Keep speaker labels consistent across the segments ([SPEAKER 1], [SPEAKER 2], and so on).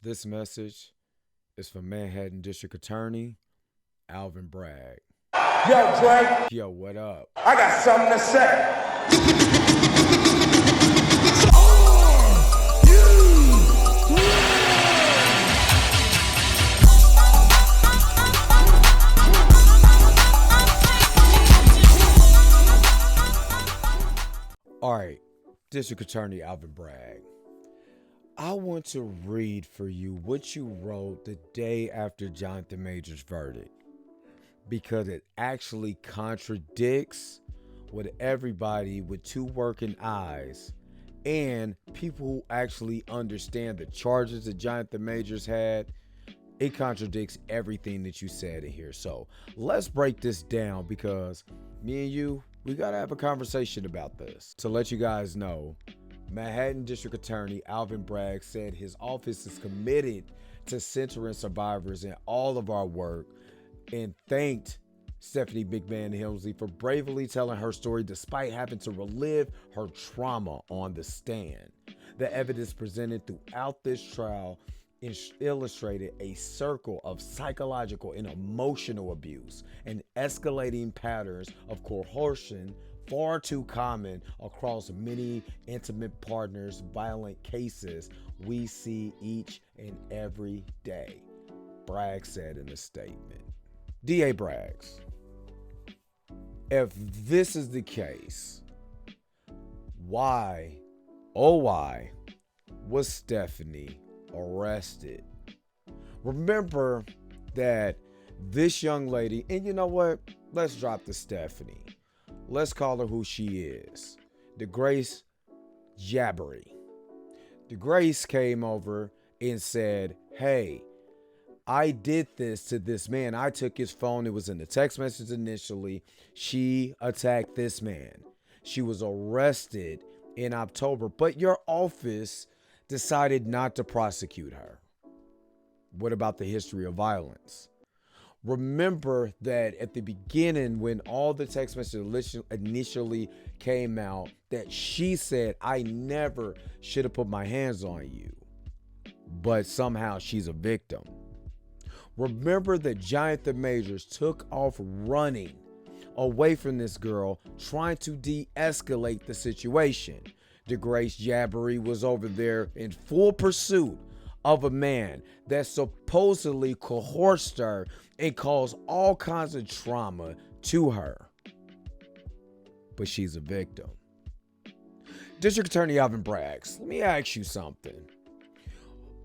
[SPEAKER 1] This message is from Manhattan District Attorney Alvin Bragg.
[SPEAKER 2] Yo, Drake,
[SPEAKER 1] Yo, what up?
[SPEAKER 2] I got something to say.
[SPEAKER 1] All right, District Attorney Alvin Bragg. I want to read for you what you wrote the day after Jonathan Major's verdict because it actually contradicts what everybody with two working eyes and people who actually understand the charges that Jonathan Majors had. It contradicts everything that you said in here. So let's break this down because me and you, we got to have a conversation about this. To let you guys know, Manhattan District Attorney Alvin Bragg said his office is committed to centering survivors in all of our work and thanked Stephanie McMahon Helmsley for bravely telling her story despite having to relive her trauma on the stand. The evidence presented throughout this trial illustrated a circle of psychological and emotional abuse and escalating patterns of coercion far too common across many intimate partners violent cases we see each and every day, Bragg said in a statement. DA Braggs, if this is the case, why, oh why, was Stephanie arrested? Remember that this young lady, and you know what? Let's drop the Stephanie. Let's call her who she is. DeGrace Jabbery. DeGrace came over and said, hey, I did this to this man. I took his phone. It was in the text message initially. She attacked this man. She was arrested in October, but your office decided not to prosecute her. What about the history of violence? Remember that at the beginning, when all the text messages initially came out, that she said, I never should have put my hands on you. But somehow she's a victim. Remember that Jonathan Majors took off running away from this girl, trying to de-escalate the situation. DeGrace Jabbery was over there in full pursuit of a man that supposedly coerced her and caused all kinds of trauma to her. But she's a victim. District Attorney Alvin Braggs, let me ask you something.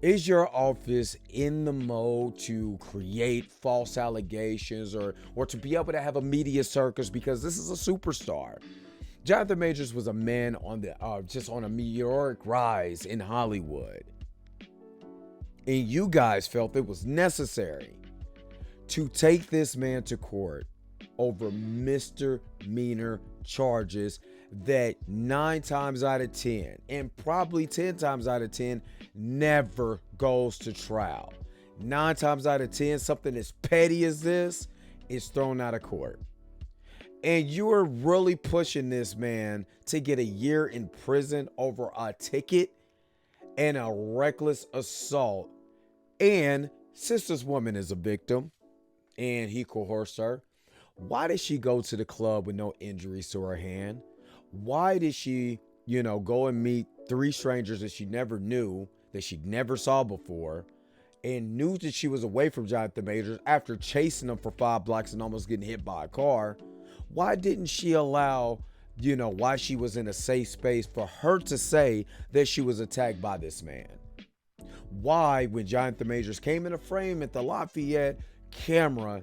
[SPEAKER 1] Is your office in the mode to create false allegations or to be able to have a media circus because this is a superstar? Jonathan Majors was a man on the just on a meteoric rise in Hollywood. And you guys felt it was necessary to take this man to court over misdemeanor charges that 9 times out of 10 and probably 10 times out of 10 never goes to trial. 9 times out of 10, something as petty as this is thrown out of court. And you are really pushing this man to get a year in prison over a ticket and a reckless assault. And since this woman is a victim and he coerced her, why did she go to the club with no injuries to her hand? Why did she, go and meet 3 strangers that she never knew, that she never saw before, and knew that she was away from Jonathan Majors after chasing him for 5 blocks and almost getting hit by a car? Why didn't she allow, why she was in a safe space for her to say that she was attacked by this man? Why, when Jonathan Majors came in a frame at the Lafayette camera,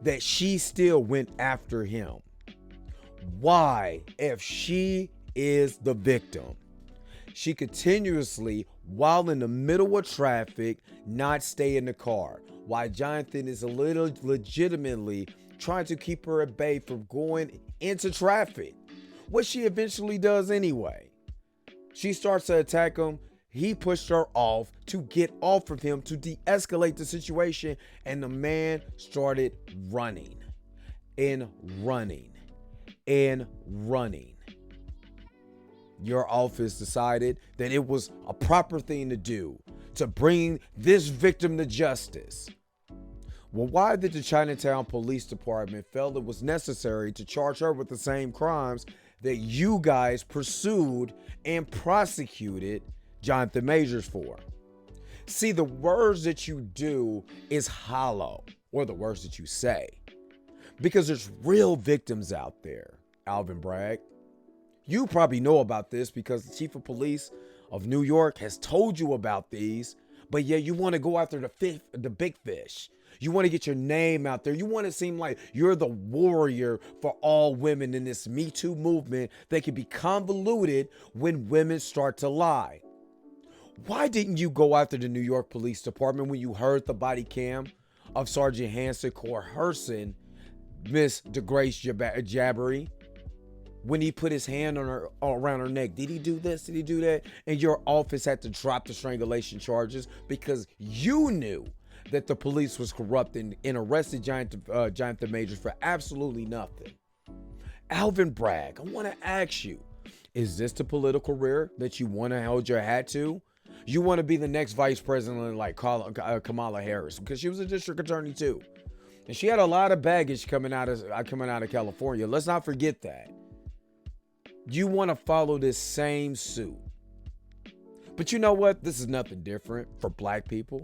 [SPEAKER 1] that she still went after him? Why, if she is the victim, she continuously, while in the middle of traffic, not stay in the car? Why Jonathan is a little legitimately trying to keep her at bay from going into traffic, what she eventually does anyway. She starts to attack him. He pushed her off to get off of him to de-escalate the situation, and the man started running and running and running. Your office decided that it was a proper thing to do to bring this victim to justice. Well, why did the Chinatown Police Department feel it was necessary to charge her with the same crimes that you guys pursued and prosecuted Jonathan Majors for? See, the words that you do is hollow, or the words that you say, because there's real victims out there, Alvin Bragg. You probably know about this because the chief of police of New York has told you about these, but yeah, you want to go after the big fish. You want to get your name out there. You want to seem like you're the warrior for all women in this Me Too movement that can be convoluted when women start to lie. Why didn't you go after the New York Police Department when you heard the body cam of Sergeant Hanson coercing Miss DeGrace Jabbery when he put his hand on her around her neck? Did he do this? Did he do that? And your office had to drop the strangulation charges because you knew that the police was corrupt and arrested Jonathan Majors for absolutely nothing. Alvin Bragg, I want to ask you, is this the political career that you want to hold your hat to? You want to be the next vice president like Kamala Harris, because she was a district attorney too. And she had a lot of baggage coming out of California. Let's not forget that. You want to follow this same suit. But you know what? This is nothing different for black people,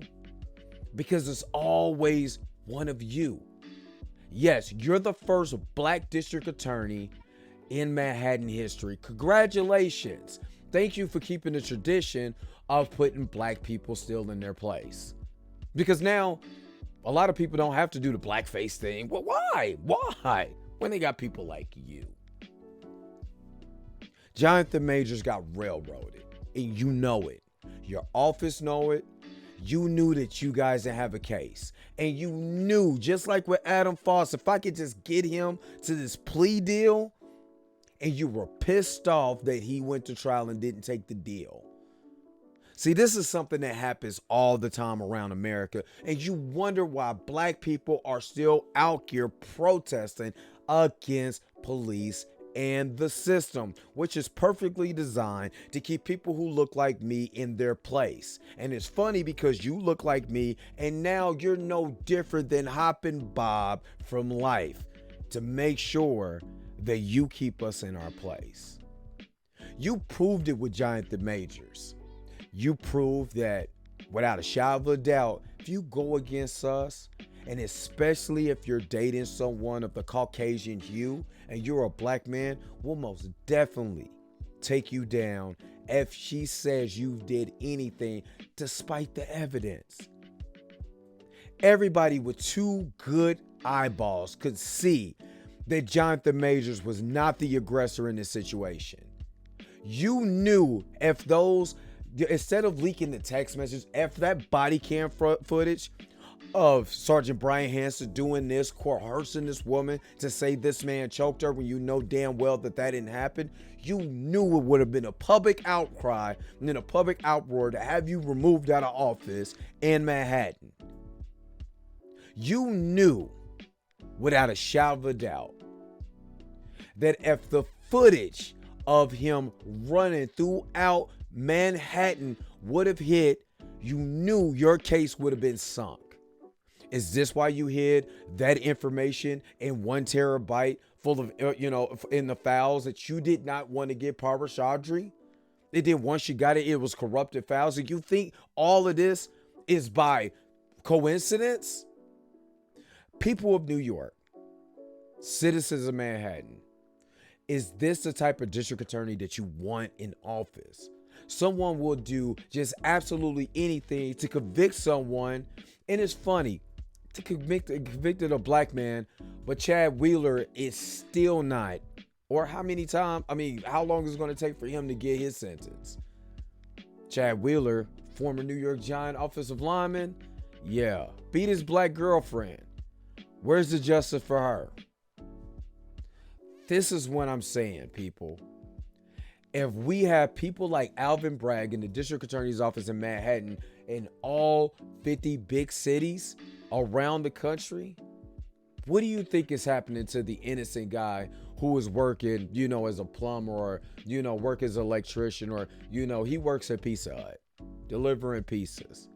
[SPEAKER 1] because it's always one of you. Yes, you're the first black district attorney in Manhattan history. Congratulations. Thank you for keeping the tradition of putting black people still in their place. Because now a lot of people don't have to do the blackface thing. Well, why? Why? When they got people like you. Jonathan Majors got railroaded, and you know it. Your office know it. You knew that you guys didn't have a case. And you knew, just like with Adam Foss, if I could just get him to this plea deal, and you were pissed off that he went to trial and didn't take the deal. See, this is something that happens all the time around America, and you wonder why black people are still out here protesting against police and the system, which is perfectly designed to keep people who look like me in their place. And it's funny because you look like me, and now you're no different than Hoppin' Bob from Life, to make sure that you keep us in our place. You proved it with Jonathan Majors. You proved that without a shadow of a doubt, if you go against us, and especially if you're dating someone of the Caucasian hue and you're a black man, we'll most definitely take you down if she says you did anything despite the evidence. Everybody with two good eyeballs could see that Jonathan Majors was not the aggressor in this situation. You knew if those, instead of leaking the text messages, if that body cam footage of Sergeant Brian Hanson doing this, coercing this woman to say this man choked her when you know damn well that didn't happen, you knew it would have been a public outcry and then a public outroar to have you removed out of office in Manhattan. You knew without a shadow of a doubt that if the footage of him running throughout Manhattan would have hit, you knew your case would have been sunk. Is this why you hid that information in 1 terabyte full of, in the files that you did not want to give Parvez Chaudhry? And then once you got it, it was corrupted files. And you think all of this is by coincidence? People of New York, citizens of Manhattan, is this the type of district attorney that you want in office? Someone will do just absolutely anything to convict someone. And it's funny, to convicted a black man, but Chad Wheeler is still not. Or how long is it going to take for him to get his sentence? Chad Wheeler, former New York Giant offensive lineman, beat his black girlfriend. Where's the justice for her? This is what I'm saying, people. If we have people like Alvin Bragg in the district attorney's office in Manhattan in all 50 big cities around the country, what do you think is happening to the innocent guy who is working, as a plumber or, work as an electrician or, he works at Pizza Hut? delivering pieces.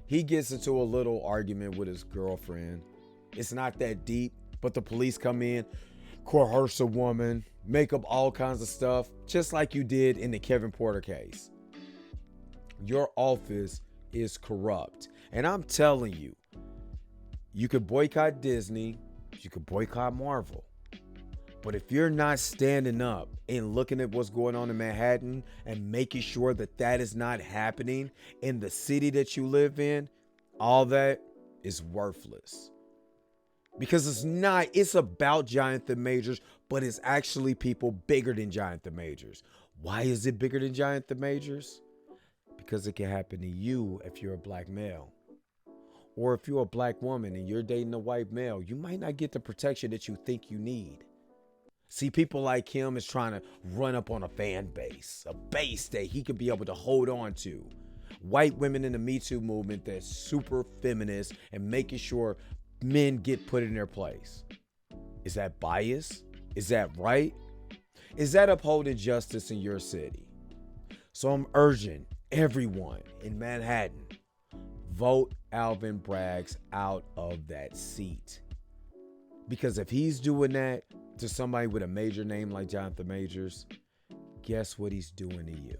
[SPEAKER 1] He gets into a little argument with his girlfriend. It's not that deep, but the police come in, coerce a woman, make up all kinds of stuff, just like you did in the Kevin Porter case. Your office is corrupt. And I'm telling you, you could boycott Disney, you could boycott Marvel. But if you're not standing up and looking at what's going on in Manhattan and making sure that that is not happening in the city that you live in, all that is worthless. Because it's about Jonathan Majors, but it's actually people bigger than Jonathan Majors. Why is it bigger than Jonathan Majors? Because it can happen to you if you're a black male. Or if you're a black woman and you're dating a white male, you might not get the protection that you think you need. See, people like him is trying to run up on a fan base, a base that he could be able to hold on to. White women in the Me Too movement that's super feminist and making sure men get put in their place. Is that bias? Is that right? Is that upholding justice in your city? So I'm urging everyone in Manhattan, vote Alvin Braggs out of that seat. Because if he's doing that to somebody with a major name like Jonathan Majors, guess what he's doing to you?